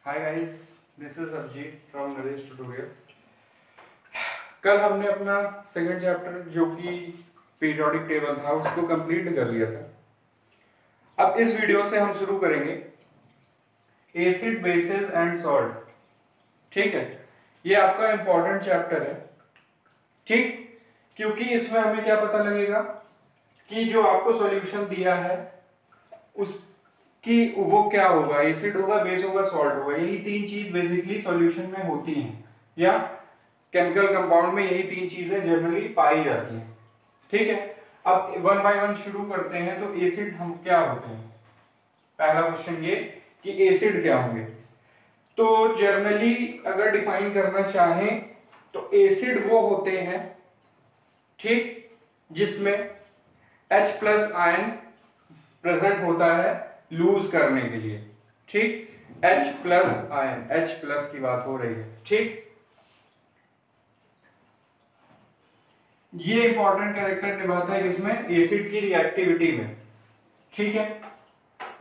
Hi guys, this is Abhijeet from Naresh tutorial. कल हमने अपना सेकंड चैप्टर जो कि पीरियोडिक टेबल था उसको कंप्लीट कर लिया था। अब इस वीडियो से हम शुरू करेंगे एसिड, बेसिस एंड सॉल्ट। ठीक है, ये आपका इंपॉर्टेंट चैप्टर है। ठीक, क्योंकि इसमें हमें क्या पता लगेगा कि जो आपको सॉल्यूशन दिया है उस कि वो क्या होगा, एसिड होगा, बेस होगा, सॉल्ट होगा। यही तीन चीज बेसिकली सॉल्यूशन में होती हैं, या केमिकल कंपाउंड में यही तीन चीजें जनरली पाई जाती हैं। ठीक है, अब वन बाय वन शुरू करते हैं। तो एसिड हम क्या होते हैं? पहला क्वेश्चन ये कि एसिड क्या होंगे। तो जनरली अगर डिफाइन करना चाहें तो एसिड वो होते हैं, ठीक, जिसमें H प्लस आयन प्रेजेंट होता है लूज करने के लिए। ठीक, H plus ion, H plus की बात हो रही है। ठीक, ये इंपॉर्टेंट कैरेक्टर निभाता है इसमें एसिड की रिएक्टिविटी में। ठीक है,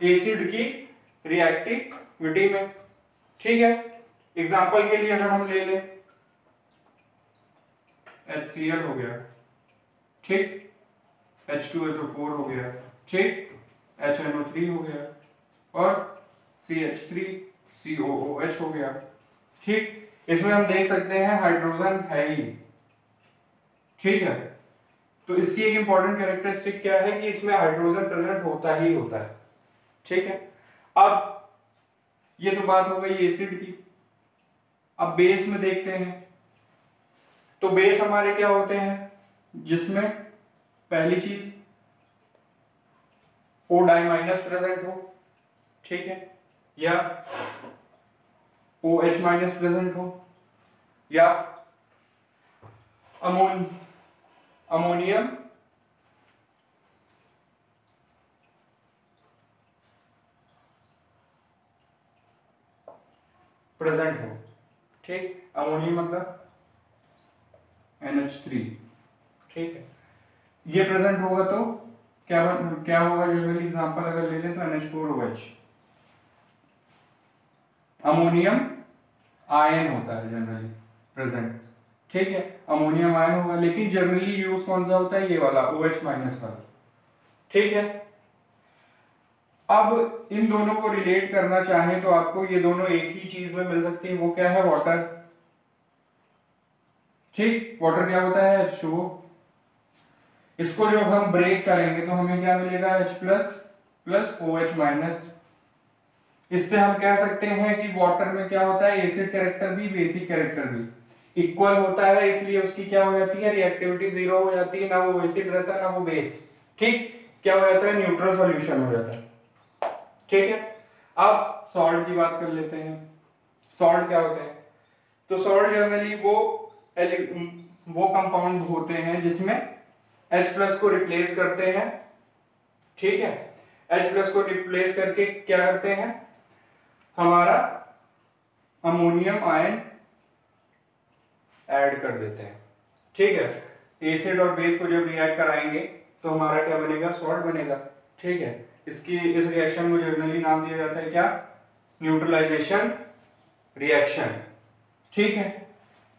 एसिड की रिएक्टिविटी में। ठीक है, एग्जांपल के लिए अगर हम ले लें HCl हो गया, ठीक, H2SO4 हो गया, ठीक, HNO3 हो गया और CH3COOH हो गया। ठीक, इसमें हम देख सकते हैं हाइड्रोजन है ही। ठीक है, तो इसकी एक इंपॉर्टेंट कैरेक्टरिस्टिक क्या है कि इसमें हाइड्रोजन प्रेजेंट होता ही होता है। ठीक है, अब ये तो बात हो गई एसिड की। अब बेस में देखते हैं। तो बेस हमारे क्या होते हैं, जिसमें पहली चीज O डाई माइनस प्रेजेंट हो, ठीक है, या OH माइनस प्रेजेंट हो, या अमोनियम प्रेजेंट हो। ठीक, अमोनियम मतलब NH3। ठीक है, ये प्रेजेंट होगा तो क्या होगा? जनरली एग्जांपल अगर ले लें तो NH4OH अमोनियम आयन होता है जनरली प्रेजेंट। ठीक है, अमोनियम आयन होगा, लेकिन जनरली यूज कौन सा होता है? ये वाला OH माइनस वाला। ठीक है, अब इन दोनों को रिलेट करना चाहें तो आपको ये दोनों एक ही चीज में मिल सकती है। वो क्या है? वाटर। ठीक, वाटर क्या होता है? H2O। इसको जब हम ब्रेक करेंगे तो हमें क्या मिलेगा? H plus plus OH minus. इससे हम कह सकते हैं कि वाटर में क्या होता है? एसिड कैरेक्टर भी बेसिक कैरेक्टर भी इक्वल होता है, इसलिए उसकी क्या हो जाती है? रिएक्टिविटी जीरो हो जाती है। ना वो एसिड रहता है ना वो बेस। ठीक, क्या हो जाता है? न्यूट्रल सॉल्यूशन हो जाता है। ठीक है, अब सॉल्ट की बात कर लेते हैं। सॉल्ट क्या होते हैं? तो सॉल्ट जनरली वो कंपाउंड होते हैं जिसमें H प्लस को रिप्लेस करते हैं। ठीक है, H प्लस को रिप्लेस करके क्या करते हैं? हमारा अमोनियम आयन ऐड कर देते हैं। ठीक है, एसिड और बेस को जब रिएक्ट कराएंगे तो हमारा क्या बनेगा? सॉल्ट बनेगा। ठीक है, इस रिएक्शन को जनरली नाम दिया जाता है क्या? Neutralization reaction. ठीक है,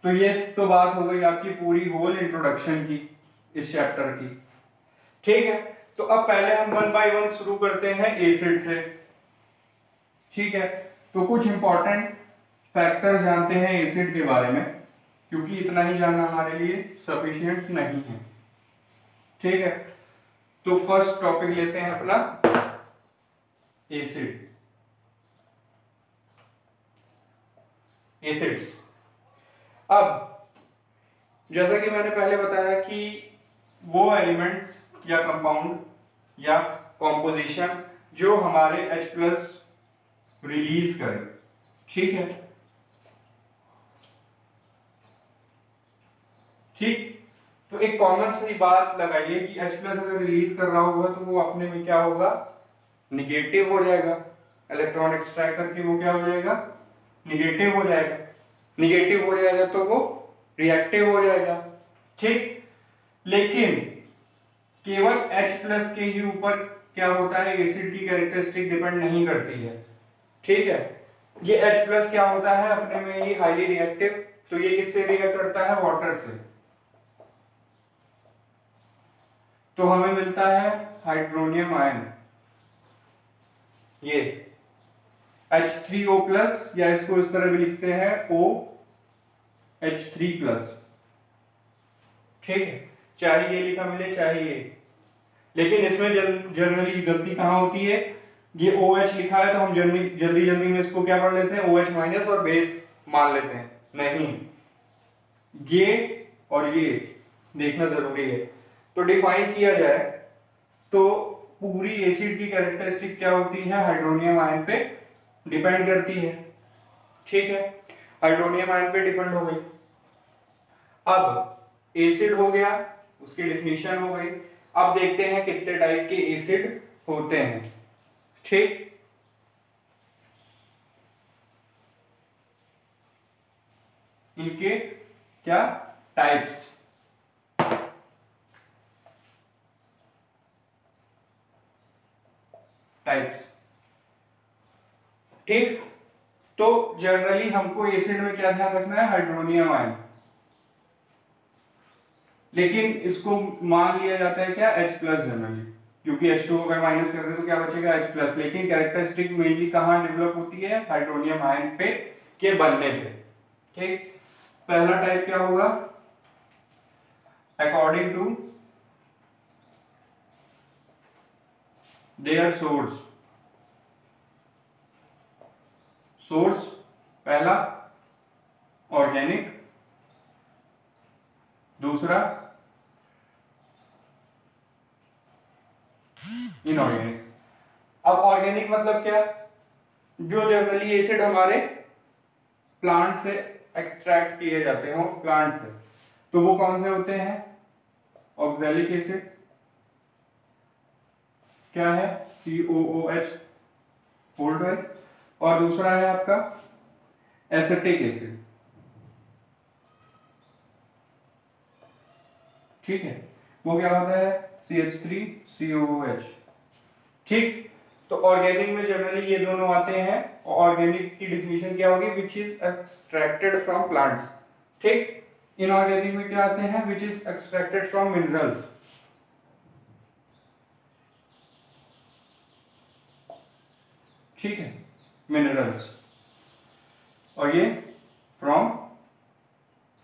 तो ये तो बात हो गई आपकी पूरी होल इंट्रोडक्शन की इस चैप्टर की। ठीक है, तो अब पहले हम वन बाय वन शुरू करते हैं एसिड से। ठीक है, तो कुछ इंपॉर्टेंट फैक्टर जानते हैं एसिड के बारे में, क्योंकि इतना ही जानना हमारे लिए सफिशिएंट नहीं है। ठीक है, तो फर्स्ट टॉपिक लेते हैं अपना एसिड, एसिड्स। अब जैसा कि मैंने पहले बताया कि वो एलिमेंट्स या कंपाउंड या कॉम्पोजिशन जो हमारे H प्लस रिलीज करे। ठीक है, ठीक, तो एक कॉमन सी बात लगाइए कि H प्लस अगर रिलीज कर रहा होगा तो वो अपने में क्या होगा? निगेटिव हो जाएगा। इलेक्ट्रॉन एक्सट्रैक्ट करके वो क्या हो जाएगा? निगेटिव हो जाएगा। निगेटिव हो जाएगा तो वो रिएक्टिव हो जाएगा। ठीक, लेकिन केवल H प्लस के ही ऊपर क्या होता है? एसिड की कैरेक्टरिस्टिक डिपेंड नहीं करती है। ठीक है, ये H प्लस क्या होता है अपने में, ये हाईली रिएक्टिव, तो ये किससे रिएक्ट करता है, वाटर से, तो हमें मिलता है हाइड्रोनियम आयन, ये H3O प्लस, या इसको इस तरह भी लिखते हैं OH3 प्लस। ठीक है, चाहे ये लिखा मिले चाहे ये, लेकिन इसमें जनरली गलती कहाँ होती है, ये OH लिखा है तो हम जल्दी जल्दी में इसको क्या पढ़ लेते हैं, OH माइनस और बेस मान लेते हैं, नहीं, ये और ये देखना जरूरी है। तो डिफाइन किया जाए तो पूरी एसिड की कैरेक्टरिस्टिक क्या होती है, हाइड्रोनियम आयन पे डिपेंड करती है। ठीक है, हाइड्रोनियम आयन पे डिपेंड हो गई। अब एसिड हो गया, उसकी डिफिनीशन हो गई। अब देखते हैं कितने टाइप के एसिड होते हैं। ठीक, इनके क्या टाइप्स, ठीक, तो जनरली हमको एसिड में क्या ध्यान रखना है, हाइड्रोनियम आयन, लेकिन इसको मान लिया जाता है क्या, H प्लस जनरली, क्योंकि H2 अगर माइनस कर दे तो क्या बचेगा, H प्लस। लेकिन कैरेक्टरिस्टिक मेनली कहाँ डेवलप होती है, हाइड्रोनियम आयन पे के बनने पे। ठीक, पहला टाइप क्या होगा, अकॉर्डिंग टू देयर सोर्स, पहला ऑर्गेनिक, दूसरा इनऑर्गेनिक। अब ऑर्गेनिक मतलब क्या, जो जनरली एसिड हमारे प्लांट से एक्सट्रैक्ट किए जाते हो, प्लांट से, तो वो कौन से होते हैं, ऑक्सैलिक एसिड, क्या है, COOH होल्ड वाइज, और दूसरा है आपका एसिटिक एसिड। ठीक है, वो क्या होता है, CH3COOH। ठीक, तो ऑर्गेनिक में जनरली ये दोनों आते हैं, और ऑर्गेनिक की डिफिनीशन क्या होगी, which is extracted from plants. ठीक, इनऑर्गेनिक में क्या आते हैं, which is extracted from minerals. ठीक है, मिनरल्स, और ये फ्रॉम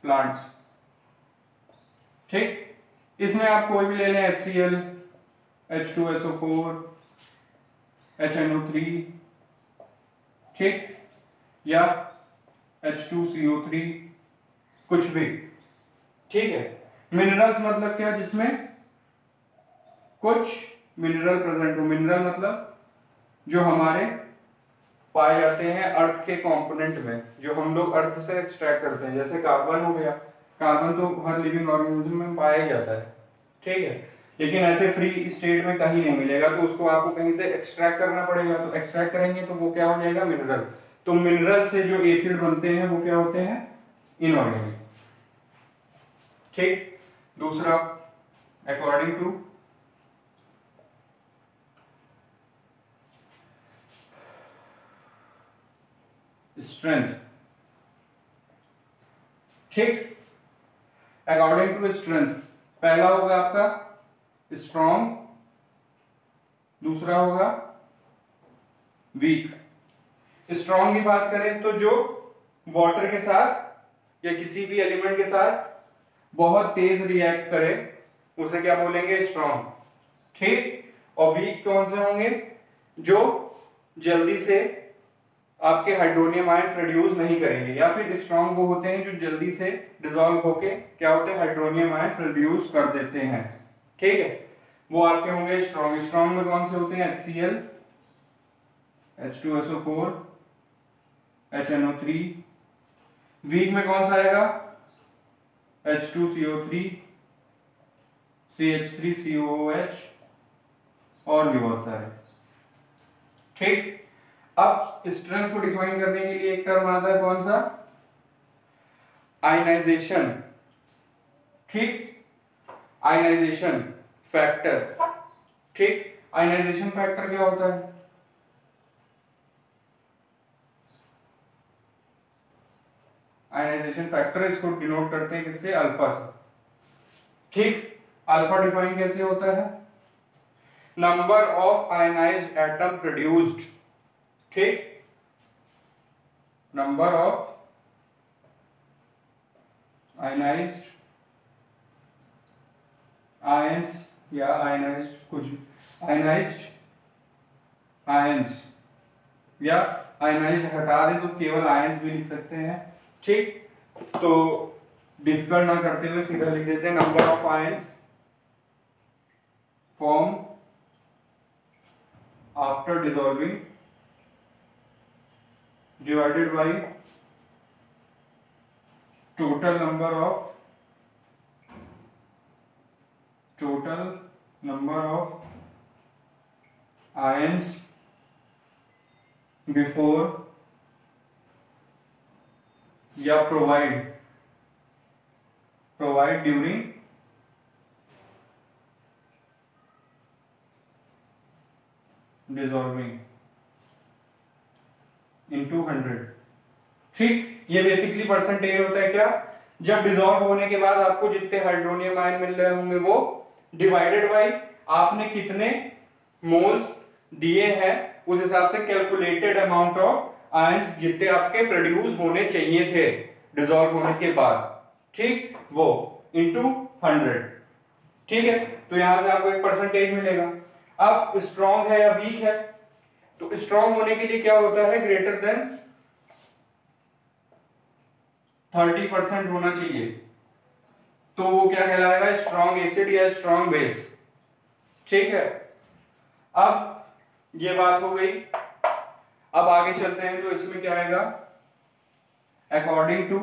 प्लांट्स। ठीक, इसमें आप कोई भी ले लें, HCl, H2SO4, HNO3, ठीक, या H2CO3, कुछ भी। ठीक है, मिनरल्स मतलब क्या, जिसमें कुछ मिनरल प्रेजेंट हो। मिनरल मतलब जो हमारे पाए जाते हैं अर्थ के कंपोनेंट में, जो हम लोग अर्थ से एक्सट्रैक्ट करते हैं, जैसे कार्बन हो गया, कार्बन तो हर लिविंग ऑर्गेनिज्म में पाया जाता है। ठीक है, लेकिन ऐसे फ्री स्टेट में कहीं नहीं मिलेगा, तो उसको आपको कहीं से एक्सट्रैक्ट करना पड़ेगा, तो एक्सट्रैक्ट करेंगे तो वो क्या हो जाएगा, मिनरल। तो मिनरल से जो एसिड बनते हैं वो क्या होते हैं, इनऑर्गेनिक। ठीक, दूसरा अकॉर्डिंग टू स्ट्रेंथ। ठीक, अकॉर्डिंग टू स्ट्रेंथ, पहला होगा आपका स्ट्रॉन्ग, दूसरा होगा वीक। स्ट्रॉन्ग की बात करें तो जो वाटर के साथ या किसी भी एलिमेंट के साथ बहुत तेज रिएक्ट करे, उसे क्या बोलेंगे, स्ट्रॉन्ग। ठीक, और वीक कौन से होंगे, जो जल्दी से आपके हाइड्रोनियम आयन प्रोड्यूस नहीं करेंगे, या फिर स्ट्रॉन्ग वो होते हैं जो जल्दी से डिसॉल्व होके क्या होते हैं, हाइड्रोनियम आयन प्रोड्यूस कर देते हैं। ठीक है, वो आपके होंगे स्ट्रॉन्ग। स्ट्रॉन्ग में कौन से होते हैं, HCl, H2SO4, HNO3। वीक में कौन सा आएगा, H2CO3, CH3COOH, और भी बहुत सारे। ठीक, अब स्ट्रेंथ को डिफाइन करने के लिए एक टर्म आता है, कौन सा, आयनाइजेशन। ठीक, आयनाइजेशन फैक्टर। ठीक, आयनाइजेशन फैक्टर क्या होता है, आयनाइजेशन फैक्टर, इसको डिनोट करते हैं किससे, अल्फा से। ठीक, अल्फा डिफाइन कैसे होता है, number of ionised atom produced. ठीक, नंबर ऑफ आयनाइज्ड आयंस या आयनाइज्ड कुछ, आयनाइज्ड आयंस या आयनाइज्ड हटा दे तो केवल आयंस भी लिख सकते हैं। ठीक, तो डिफिकल्ट ना करते हुए सीधा लिख देते हैं, number of ions form after dissolving divided by total number of ions before या provide during dissolving into 100। ठीक, ये बेसिकली परसेंटेज होता है क्या, जब डिसॉल्व होने के बाद आपको जितने हाइड्रोनियम आयन मिल रहे होंगे वो डिवाइडेड बाय आपने कितने मोल्स दिए हैं उस हिसाब से कैलकुलेटेड अमाउंट ऑफ आयंस जितने आपके प्रोड्यूस होने चाहिए थे डिसॉल्व होने के बाद। ठीक, वो इनटू 100। ठीक है, तो यहां से आपको एक परसेंटेज मिलेगा। अब स्ट्रॉन्ग है या वीक है, तो स्ट्रॉन्ग होने के लिए क्या होता है, ग्रेटर देन 30% होना चाहिए, तो वो क्या कहलाएगा, स्ट्रॉन्ग एसिड या स्ट्रॉन्ग बेस। ठीक है, अब ये बात हो गई। अब आगे चलते हैं, तो इसमें क्या आएगा, अकॉर्डिंग टू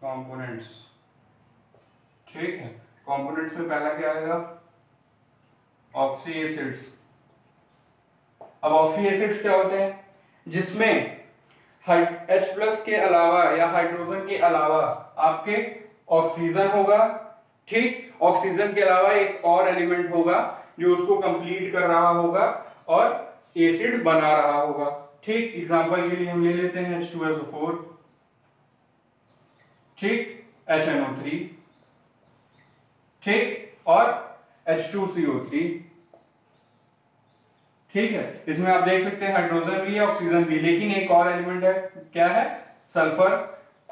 कंपोनेंट्स। ठीक है, कंपोनेंट्स में पहला क्या आएगा, ऑक्सी एसिड्स। अब ऑक्सी एसिड्स क्या होते हैं, जिसमें H+ के अलावा या हाइड्रोजन के अलावा आपके ऑक्सीजन होगा। ठीक, ऑक्सीजन के अलावा एक और एलिमेंट होगा जो उसको कंप्लीट कर रहा होगा और एसिड बना रहा होगा। ठीक, एग्जांपल के लिए हम ले लेते हैं H2SO4, ठीक, HNO3, ठीक, और H2CO3। ठीक है, इसमें आप देख सकते हैं हाइड्रोजन भी है ऑक्सीजन भी, लेकिन एक और एलिमेंट है, क्या है, सल्फर।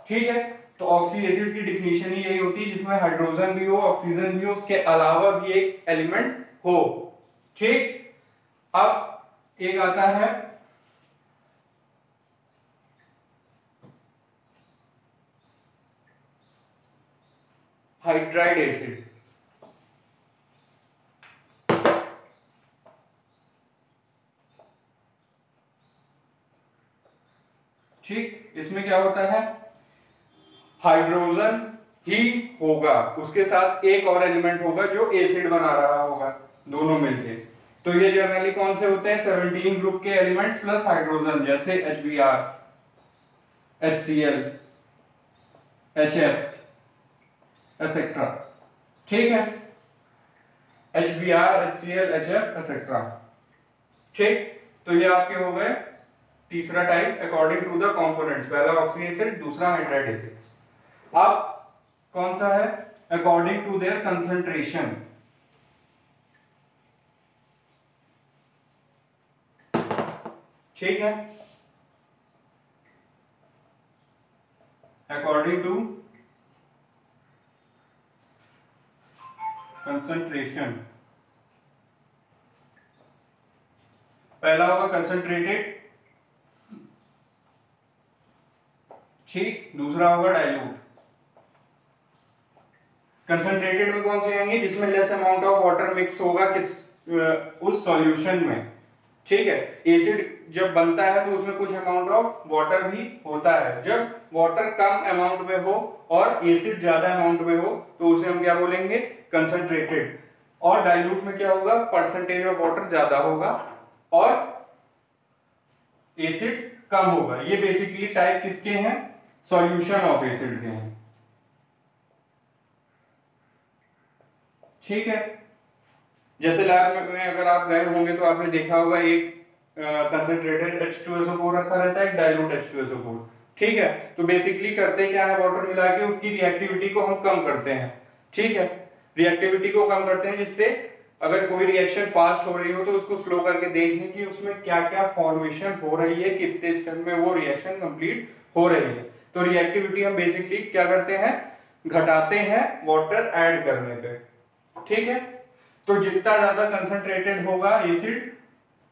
ठीक है, तो ऑक्सी एसिड की डिफिनीशन ही यही होती है जिसमें हाइड्रोजन भी हो, ऑक्सीजन भी हो, उसके अलावा भी एक एलिमेंट हो। ठीक, अब एक आता है हाइड्राइड एसिड। ठीक, इसमें क्या होता है, हाइड्रोजन ही होगा, उसके साथ एक और एलिमेंट होगा जो एसिड बना रहा होगा, दोनों मिलके। तो ये जनरली कौन से होते हैं, 17 ग्रुप के एलिमेंट्स प्लस हाइड्रोजन, जैसे HBr, HCl, HF एक्सेट्रा। ठीक है, HBr, HCl, HF एक्सेट्रा। ठीक, तो ये आपके हो गए तीसरा type according to the components, पहला ऑक्सी एसिड, दूसरा हाइड्राइड एसिड। अब कौन सा है, अकॉर्डिंग टू देयर कंसंट्रेशन। ठीक है, अकॉर्डिंग टू कंसंट्रेशन, पहला होगा कंसंट्रेटेड, ठीक, दूसरा होगा डाइल्यूट। कंसंट्रेटेड में कौन से आएंगे, जिसमें less amount of water mix होगा किस उस सॉल्यूशन में। ठीक है। एसिड जब बनता है तो उसमें कुछ अमाउंट ऑफ वाटर भी होता है। जब वाटर कम अमाउंट में हो और एसिड ज्यादा अमाउंट में हो तो उसे हम क्या बोलेंगे, कंसंट्रेटेड। और डाइल्यूट में क्या होगा, परसेंटेज ऑफ वाटर ज्यादा होगा और एसिड कम होगा। ये बेसिकली टाइप किसके हैं, सॉल्यूशन ऑफ एसिड के हैं। ठीक है। जैसे लैब में अगर आप गए होंगे तो आपने देखा होगा एक कंसंट्रेटेड H2SO4 रखा रहता है, एक डाइल्यूट H2SO4। ठीक है। तो बेसिकली करते क्या है, वाटर मिला के उसकी रिएक्टिविटी को हम कम करते हैं। ठीक है, रिएक्टिविटी को कम करते हैं जिससे अगर कोई रिएक्शन फास्ट हो रही हो तो उसको स्लो करके देखने की उसमें क्या क्या फॉर्मेशन हो रही है, कितने स्टेप में वो रिएक्शन कंप्लीट हो रही है। तो रिएक्टिविटी हम बेसिकली क्या करते हैं, घटाते हैं वाटर ऐड करने पे। ठीक है। तो जितना ज्यादा कंसंट्रेटेड होगा एसिड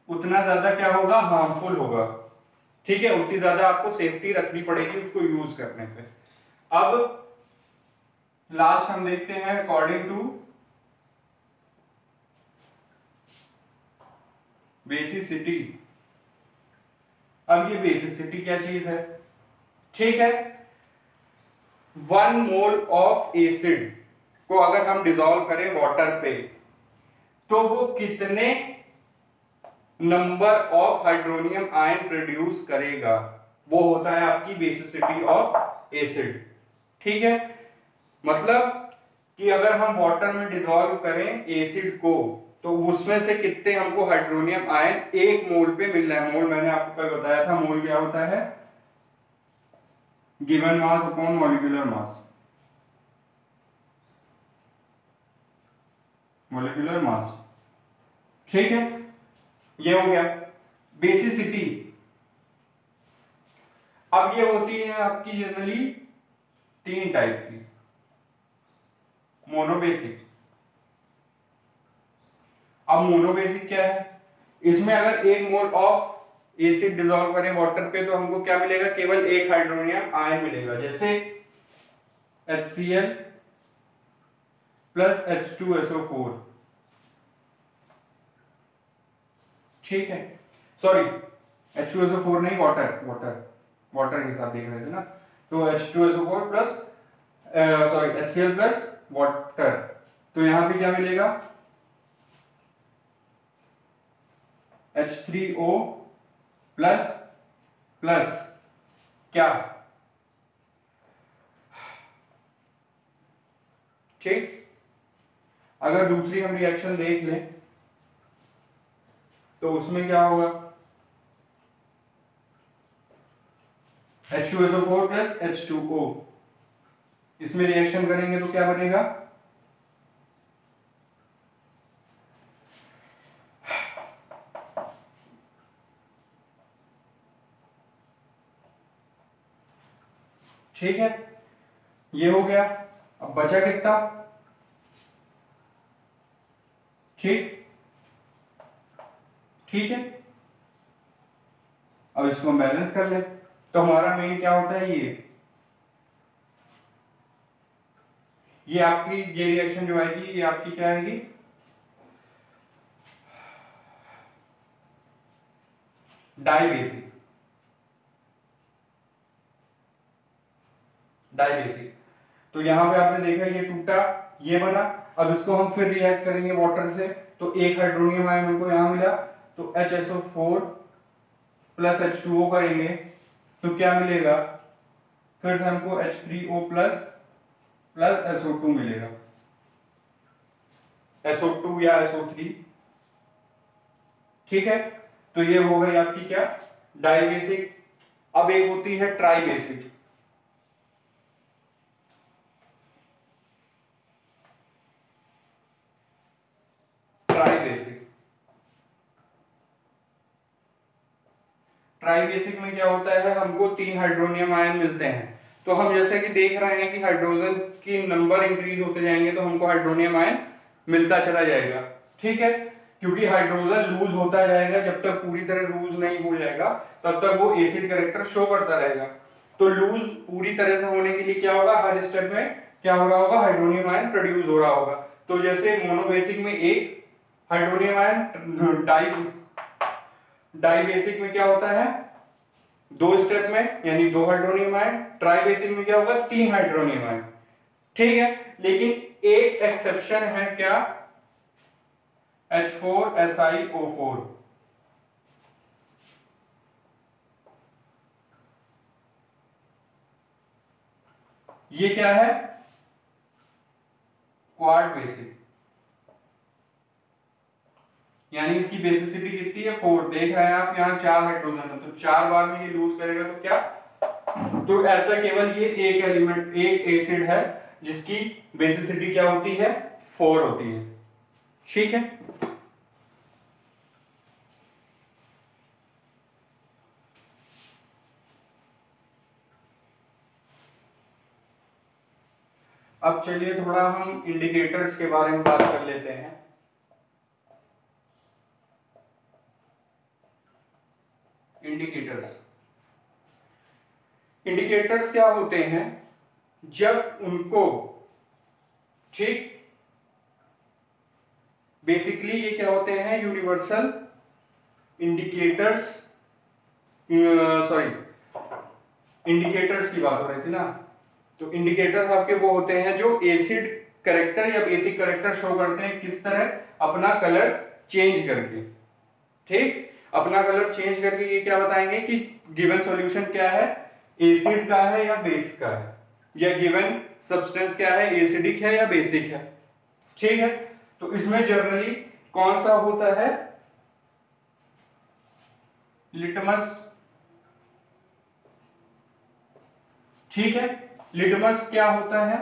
उतना ज्यादा क्या होगा, हार्मफुल होगा। ठीक है, उतनी ज्यादा आपको सेफ्टी रखनी पड़ेगी उसको यूज करने पे। अब लास्ट हम देखते हैं अकॉर्डिंग टू बेसिसिटी। अब ये बेसिसिटी क्या चीज है, ठीक है। 1 मोल ऑफ एसिड को अगर हम डिसॉल्व करें वाटर पे तो वो कितने number of hydronium ion produce करेगा, वो होता है आपकी बेसिसिटी ऑफ एसिड। ठीक है, मतलब कि अगर हम वाटर में डिसॉल्व करें एसिड को तो उसमें से कितने हमको हाइड्रोनियम आयन 1 मोल पे मिल रहा है। मोल मैंने आपको कल बताया था, मोल क्या होता है, given mass upon molecular mass. Molecular mass, ठीक है, ये हो गया बेसिसिटी। अब ये होती है आपकी जनरली 3 टाइप की, मोनोबेसिक। अब मोनोबेसिक क्या है, इसमें अगर 1 मोल ऑफ एसिड डिसॉल्व करें वाटर पे तो हमको क्या मिलेगा, केवल एक हाइड्रोनियम आयन मिलेगा। जैसे HCl प्लस H2SO4। ठीक है, सॉरी H2SO4 नहीं, वाटर के साथ देख रहे थे ना। तो H2SO4 plus sorry HCl plus water, तो यहां पे क्या मिलेगा, H3O प्लस प्लस क्या, ठीक। अगर दूसरी हम रिएक्शन देख लें तो उसमें क्या होगा, H2SO4 प्लस H2O, इसमें रिएक्शन करेंगे तो क्या बनेगा, ठीक है, ये हो गया। अब बचा कितना, ठीक, ठीक है। अब इसको हम बैलेंस कर ले तो हमारा मेन क्या होता है, ये आपकी ये रिएक्शन जो आएगी ये आपकी क्या आएगी, डाइबेसिक। डाइबेसिक, तो यहां पे आपने देखा ये टूटा, ये बना। अब इसको हम फिर रिएक्ट करेंगे वाटर से तो एक हाइड्रोनियम आयन हमको यहां मिला, तो HSO4 प्लस H2O करेंगे तो क्या मिलेगा, फिर से हमको H3O प्लस प्लस SO2 मिलेगा, SO2 या SO3। ठीक है, तो ये हो गई आपकी क्या, डाइबेसिक। अब एक होती है ट्राइबेसिक। ट्राइबेसिक में क्या होता है, हमको 3 हाइड्रोनियम आयन मिलते हैं। तो हम जैसे कि देख रहे हैं कि हाइड्रोजन की नंबर इंक्रीज होते जाएंगे तो हमको हाइड्रोनियम आयन मिलता चला जाएगा। ठीक है, क्योंकि हाइड्रोजन लूज होता जाएगा, जब तक पूरी तरह लूज नहीं हो जाएगा तब तक वो एसिड कैरेक्टर शो करता रहेगा। तो लूज पूरी तरह से होने के लिए क्या होगा, हर स्टेप में क्या हो रहा होगा, हाइड्रोनियम आयन प्रोड्यूस हो रहा होगा। तो जैसे मोनोबेसिक में एक हाइड्रोनियम आयन, डाई बेसिक में क्या होता है, 2 स्टेप में यानी 2 हाइड्रोनियम आयन, ट्राई बेसिक में क्या होगा, 3 हाइड्रोनियम आयन। ठीक है, लेकिन एक एक्सेप्शन है क्या, H4SiO4। ये क्या है, क्वाड बेसिक, यानी इसकी बेसिसिटी कितनी है, 4। देख रहे हैं आप यहाँ 4 हाइड्रोजन है, तो 4 बार में ये लूज करेगा तो क्या, तो ऐसा केवल ये एक एलिमेंट, एक एसिड है जिसकी बेसिसिटी क्या होती है, 4 होती है। ठीक है, अब चलिए थोड़ा हम इंडिकेटर्स के बारे में बात कर लेते हैं। इंडिकेटर्स क्या होते हैं, जब उनको, ठीक, बेसिकली ये क्या होते हैं, यूनिवर्सल इंडिकेटर्स, सॉरी इंडिकेटर्स की बात हो रही थी ना, तो इंडिकेटर्स आपके वो होते हैं जो एसिड करेक्टर या बेसिक करेक्टर शो करते हैं, किस तरह, अपना कलर चेंज करके। ठीक, अपना कलर चेंज करके ये क्या बताएंगे कि गिवन सॉल्यूशन क्या है, एसिड का है या बेस का है, या गिवन सब्सटेंस क्या है, एसिडिक है या बेसिक है। ठीक है, तो इसमें जनरली कौन सा होता है, लिटमस। ठीक है, लिटमस क्या होता है,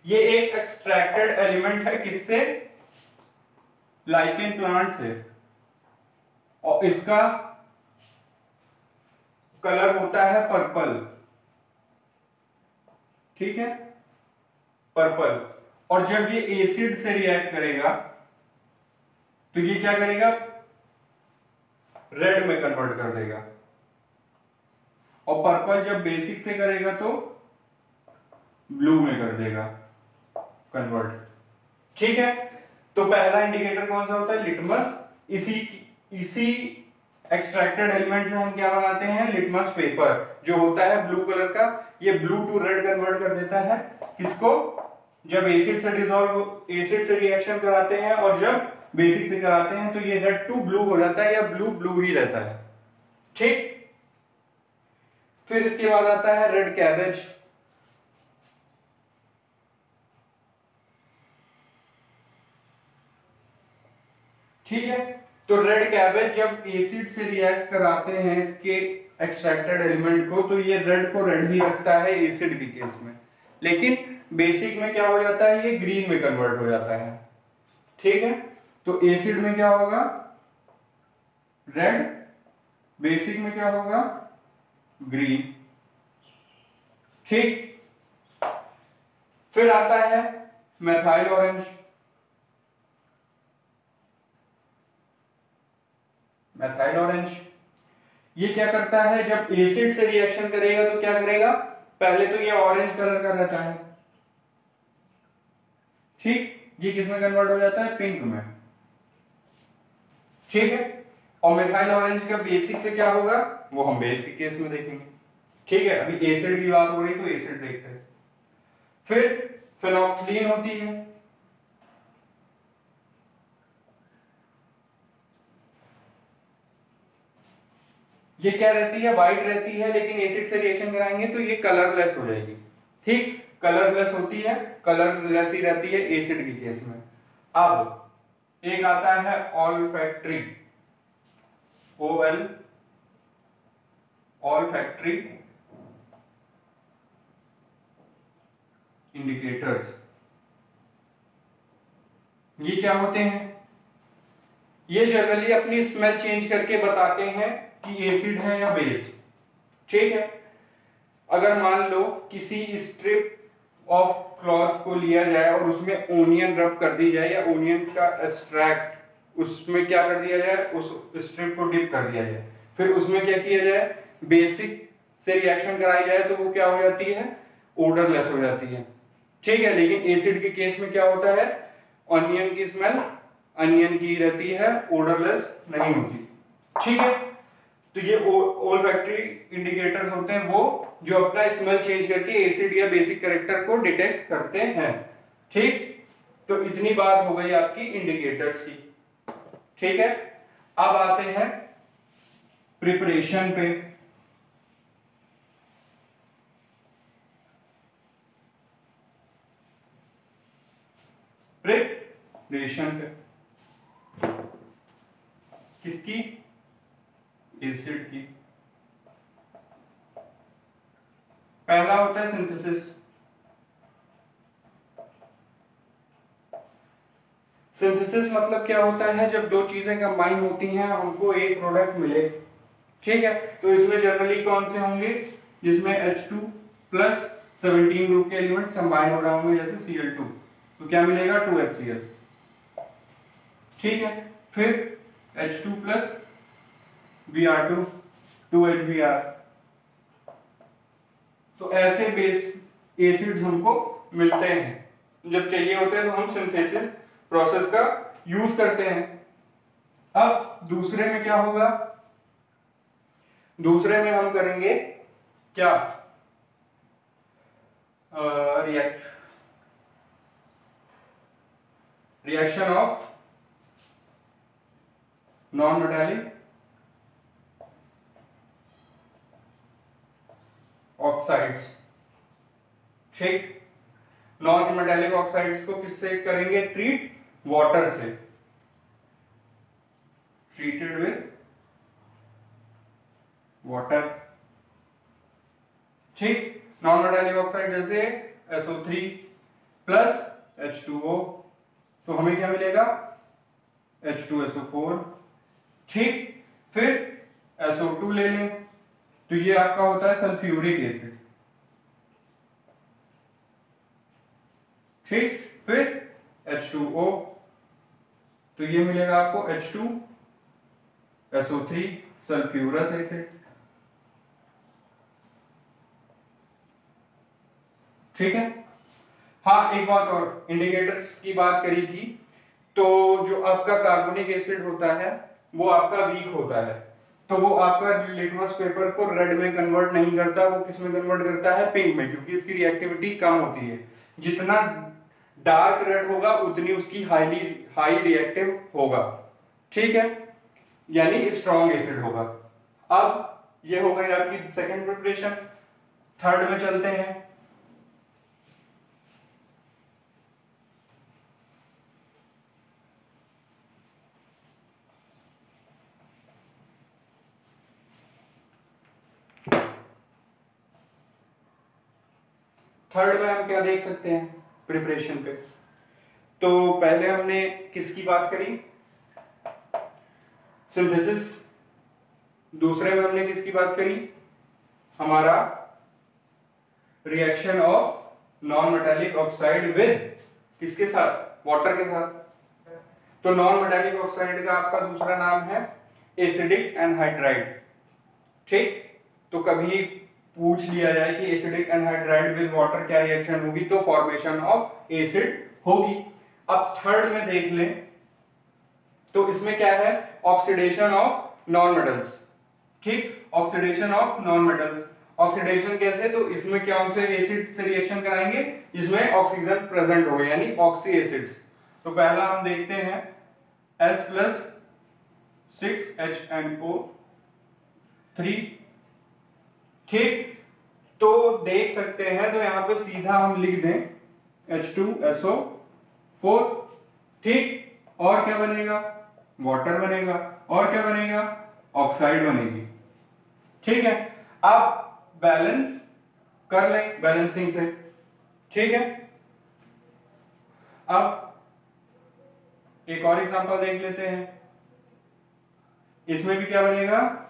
ये एक एक्सट्रैक्टेड एलिमेंट है, किससे, लाइकेन प्लांट से, और इसका कलर होता है पर्पल। ठीक है, पर्पल, और जब ये एसिड से रिएक्ट करेगा तो ये क्या करेगा, रेड में कन्वर्ट कर देगा, और पर्पल जब बेसिक से करेगा तो ब्लू में कर देगा कन्वर्ट। ठीक है, तो पहला इंडिकेटर कौन सा होता है, लिटमस। इसी एक्सट्रैक्टेड एलिमेंट से हम क्या बनाते हैं, लिटमस पेपर, जो होता है ब्लू कलर का, ये ब्लू टू रेड कन्वर्ट कर देता है, किसको, जब एसिड से रिएक्शन कराते हैं और जब बेसिक से कराते हैं तो ये रेड टू ब्लू हो जाता है, या ब्लू ब्लू ही रहता है। ठीक, फिर इसके बाद आता है रेड कैबेज। ठीक है, तो रेड कैबेज जब एसिड से रिएक्ट कराते हैं इसके एक्सट्रैक्टेड एलिमेंट को, तो ये रेड को रेड ही रखता है एसिड के केस में, लेकिन बेसिक में क्या हो जाता है, ये ग्रीन में कन्वर्ट हो जाता है। ठीक है, तो एसिड में क्या होगा, रेड, बेसिक में क्या होगा, ग्रीन। ठीक, फिर आता है मेथाइल ऑरेंज। मेथाइल ऑरेंज ये क्या करता है, जब एसिड से रिएक्शन करेगा तो क्या करेगा, पहले तो ये ऑरेंज कलर का रहता है। ठीक, ये किस में कन्वर्ट हो जाता है, पिंक में। ठीक है, और मिथाइल ऑरेंज का बेसिक से क्या होगा, वो हम बेस के केस में देखेंगे। ठीक है, अभी एसिड की बात हो रही तो एसिड देखते हैं। फिर फेनोक्सिलीन होती है, ये क्या रहती है, व्हाइट रहती है, लेकिन एसिड से रिएक्शन कराएंगे तो ये कलरलेस हो जाएगी। ठीक, कलरलेस होती है, कलरलेस ही रहती है एसिड के केस में। अब एक आता है ऑल्फैक्टरी, OL, ऑल्फैक्टरी इंडिकेटर्स। ये क्या होते हैं, ये जनरली अपनी स्मेल चेंज करके बताते हैं कि एसिड है या बेस। ठीक है, अगर मान लो किसी स्ट्रिप ऑफ क्लॉथ को लिया जाए और उसमें ओनियन रब कर दी जाए, या ओनियन का एक्सट्रैक्ट उसमें क्या कर दिया जाए, उस स्ट्रिप को डिप कर दिया जाए, फिर उसमें क्या किया जाए, बेसिक से रिएक्शन कराई जाए, तो वो क्या हो जाती है, ओडरलेस हो जाती है। ठीक है, लेकिन एसिड के केस में क्या होता है, ऑनियन की स्मेल अनियन की रहती है, ओडरलेस नहीं होती। ठीक है। तो ये ओल्फैक्टरी इंडिकेटर्स होते हैं वो जो अपना स्मेल चेंज करके एसिड या बेसिक कैरेक्टर को डिटेक्ट करते हैं। ठीक, तो इतनी बात हो गई आपकी इंडिकेटर्स की। ठीक है, अब आते हैं प्रिपरेशन पे। प्रिपरेशन पे किसकी? एसिड की। पहला होता है सिंथेसिस। सिंथेसिस मतलब क्या होता है? जब दो चीजें कंबाइन होती हैं हमको एक प्रोडक्ट मिले। ठीक है, तो इसमें जनरली कौन से होंगे? जिसमें H2 प्लस 17 ग्रुप के एलिमेंट्स कंबाइन हो रहे होंगे, जैसे Cl2, तो क्या मिलेगा? 2HCl। ठीक है, फिर H2 प्लस Br2 2HBr। तो ऐसे बेस एसिड्स हमको मिलते हैं। जब चाहिए होते हैं तो हम सिंथेसिस प्रोसेस का यूज करते हैं। अब दूसरे में क्या होगा? दूसरे में हम करेंगे क्या? Reaction of non metallic oxides. ठीक, नॉन मेटालिक ऑक्साइड्स को किससे करेंगे ट्रीट? वाटर से। Treated with water. ठीक, नॉन मेटालिक ऑक्साइड जैसे SO3 प्लस H2O, तो हमें क्या मिलेगा? H2SO4। ठीक, फिर SO2 ले लें, तो ये आपका होता है सल्फ्यूरिक एसिड। ठीक, फिर H2O, तो ये मिलेगा आपको H2SO3 सल्फ्यूरस एसिड। ठीक है। हाँ, एक बात और, इंडिकेटर्स की बात करी थी, तो जो आपका कार्बोनिक एसिड होता है वो आपका वीक होता है, तो वो आपका लिटमस पेपर को रेड में कन्वर्ट नहीं करता, वो किस में कन्वर्ट करता है? पिंक में, क्योंकि इसकी रिएक्टिविटी कम होती है। जितना डार्क रेड होगा उतनी उसकी हाई रिएक्टिव होगा। ठीक है, यानी स्ट्रॉन्ग एसिड होगा। अब ये हो गई आपकी सेकेंड प्रिपरेशन। थर्ड में चलते हैं। थर्ड में हम क्या देख सकते हैं प्रिपरेशन पे? तो पहले हमने किसकी बात करी? सिंथेसिस। दूसरे में हमने किसकी बात करी? हमारा reaction of non metallic oxide with किसके साथ? वाटर के साथ। तो नॉन मेटालिक ऑक्साइड का आपका दूसरा नाम है एसिडिक एनहाइड्राइड। ठीक, तो कभी पूछ लिया जाए कि एसिडिक एनहाइड्राइड विद वाटर क्या रिएक्शन होगी, तो फॉर्मेशन ऑफ एसिड होगी। अब थर्ड में देख लें, तो इसमें क्या है? Oxidation of non metals. ठीक, oxidation of non metals. Oxidation कैसे? तो इसमें क्या से एसिड से रिएक्शन कराएंगे जिसमें ऑक्सीजन प्रेजेंट हो, यानी ऑक्सी एसिड्स। तो पहला हम देखते हैं S प्लस 6HNO3। ठीक, तो देख सकते हैं, तो यहां पे सीधा हम लिख दें H2SO4। ठीक, और क्या बनेगा? वाटर बनेगा। और क्या बनेगा? ऑक्साइड बनेगी। ठीक है, अब बैलेंस कर लें बैलेंसिंग से। ठीक है, अब एक और एग्जांपल देख लेते हैं। इसमें भी क्या बनेगा?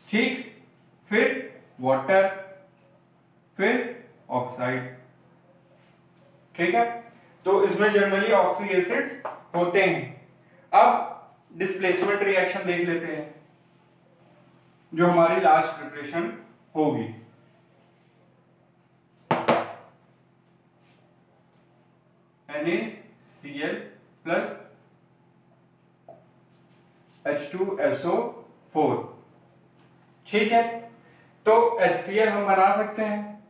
ठीक, फिर वाटर, फिर ऑक्साइड। ठीक है, तो इसमें जनरली ऑक्सी एसिड्स होते हैं। अब डिस्प्लेसमेंट रिएक्शन देख लेते हैं जो हमारी लास्ट प्रिपरेशन होगी। NaCl plus H2SO4। ठीक है, तो HCl हम बना सकते हैं,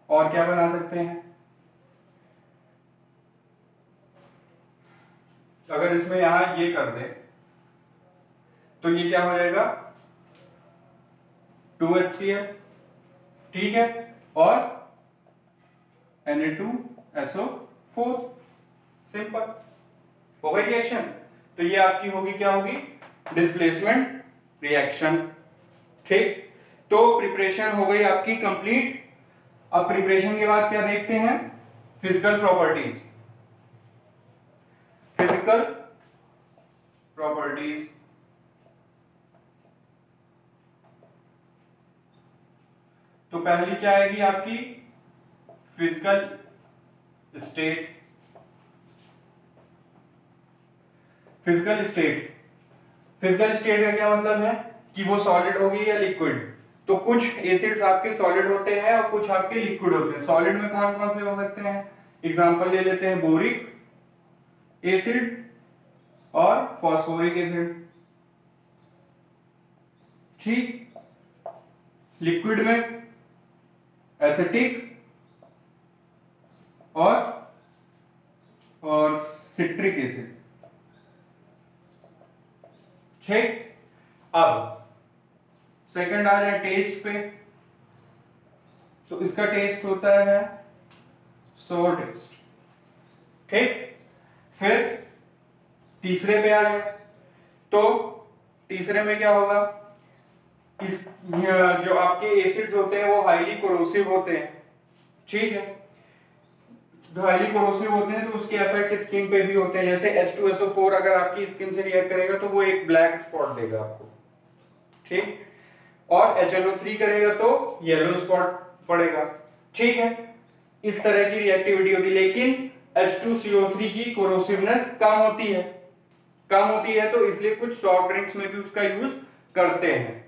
और क्या बना सकते हैं, अगर इसमें यहां ये कर दें तो ये क्या हो जाएगा 2HCl। ठीक है, और Na2SO4। सिंपल हो गई रिएक्शन। तो ये आपकी होगी, क्या होगी, डिस्प्लेसमेंट रिएक्शन। ठीक, तो प्रिपरेशन हो गई आपकी कंप्लीट। अब प्रिपरेशन के बाद क्या देखते हैं, फिजिकल प्रॉपर्टीज। फिजिकल प्रॉपर्टीज, तो पहली क्या आएगी आपकी physical state. Physical state, physical state का क्या मतलब है कि वो सॉलिड होगी या लिक्विड। तो कुछ एसिड्स आपके सॉलिड होते हैं और कुछ आपके लिक्विड होते हैं। सॉलिड में कौन कौन से हो सकते हैं, एग्जांपल ले लेते हैं बोरिक एसिड और फॉस्फोरिक एसिड। ठीक, लिक्विड में एसिटिक और सिट्रिक एसिड। ठीक, अब सेकंड आ जाए टेस्ट पे, तो इसका टेस्ट होता है सोर टेस्ट। ठीक, फिर तीसरे पे आ जाए, तो तीसरे में क्या होगा, इस जो आपके एसिड्स होते हैं वो हाईली कोरोसिव होते हैं। ठीक है, हाईली कोरोसिव होते हैं तो उसके इफेक्ट स्किन पे भी होते हैं। जैसे H2SO4 अगर आपकी स्किन से रिएक्ट करेगा तो वो एक ब्लैक स्पॉट देगा आपको। ठीक, और HNO3 करेगा तो येलो स्पॉट पड़ेगा। ठीक है, इस तरह की रिएक्टिविटी होती है, लेकिन H2CO3 की कोरोसिवनेस कम होती है, तो इसलिए कुछ सॉफ्ट ड्रिंक्स में भी उसका यूज करते हैं।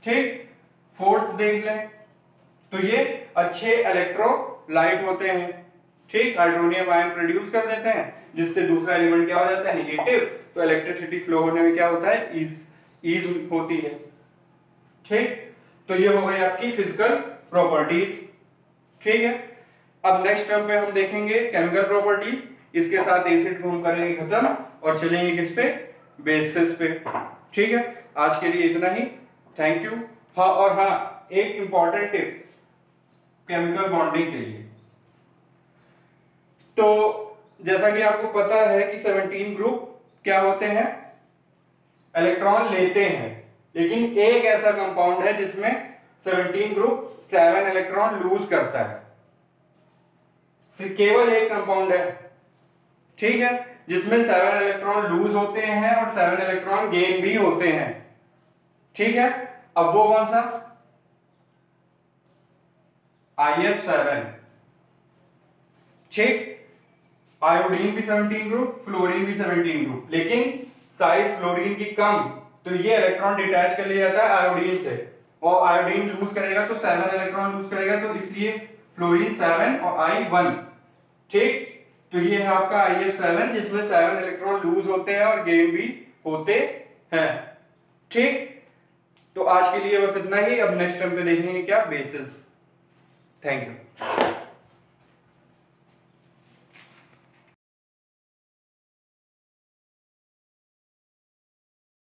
ठीक, फोर्थ देख लें, तो ये अच्छे इलेक्ट्रोलाइट होते हैं। ठीक, हाइड्रोनियम आयन प्रोड्यूस कर देते हैं, जिससे दूसरा एलिमेंट क्या हो जाता है, नेगेटिव, तो इलेक्ट्रिसिटी फ्लो होने में क्या होता है, ईज होती है। ठीक, तो ये हो गई आपकी फिजिकल प्रॉपर्टीज। ठीक है, अब नेक्स्ट टर्म पे हम देखेंगे केमिकल प्रॉपर्टीज। इसके साथ एसिड को हम करेंगे खत्म और चलेंगे किस पे, बेसिस पे। ठीक है, आज के लिए इतना ही, थैंक यू। हाँ, और हाँ, एक इंपॉर्टेंट टिप केमिकल बॉन्डिंग के लिए, तो जैसा कि आपको पता है कि 17 ग्रुप क्या होते हैं, इलेक्ट्रॉन लेते हैं, लेकिन एक ऐसा कंपाउंड है जिसमें 17 ग्रुप 7 इलेक्ट्रॉन लूज करता है। केवल एक कंपाउंड है, ठीक है, जिसमें 7 इलेक्ट्रॉन लूज होते हैं और 7 इलेक्ट्रॉन गेन भी होते हैं। ठीक है, अब वो कौन सा, IF7। ठीक, आयोडीन भी 17 ग्रुप, फ्लोरीन भी 17 ग्रुप, लेकिन साइज फ्लोरीन की कम, तो ये इलेक्ट्रॉन डिटैच कर लिया जाता है आयोडीन से, और आयोडीन लूज करेगा तो 7 इलेक्ट्रॉन लूज करेगा, तो इसलिए फ्लोरीन 7 और I1। ठीक, तो ये है आपका IF7 जिसमें 7 इलेक्ट्रॉन लूज होते हैं और गेन भी होते हैं। ठीक, तो आज के लिए बस इतना ही। अब नेक्स्ट टाइम पे देखेंगे क्या, बेसिस। Thank you.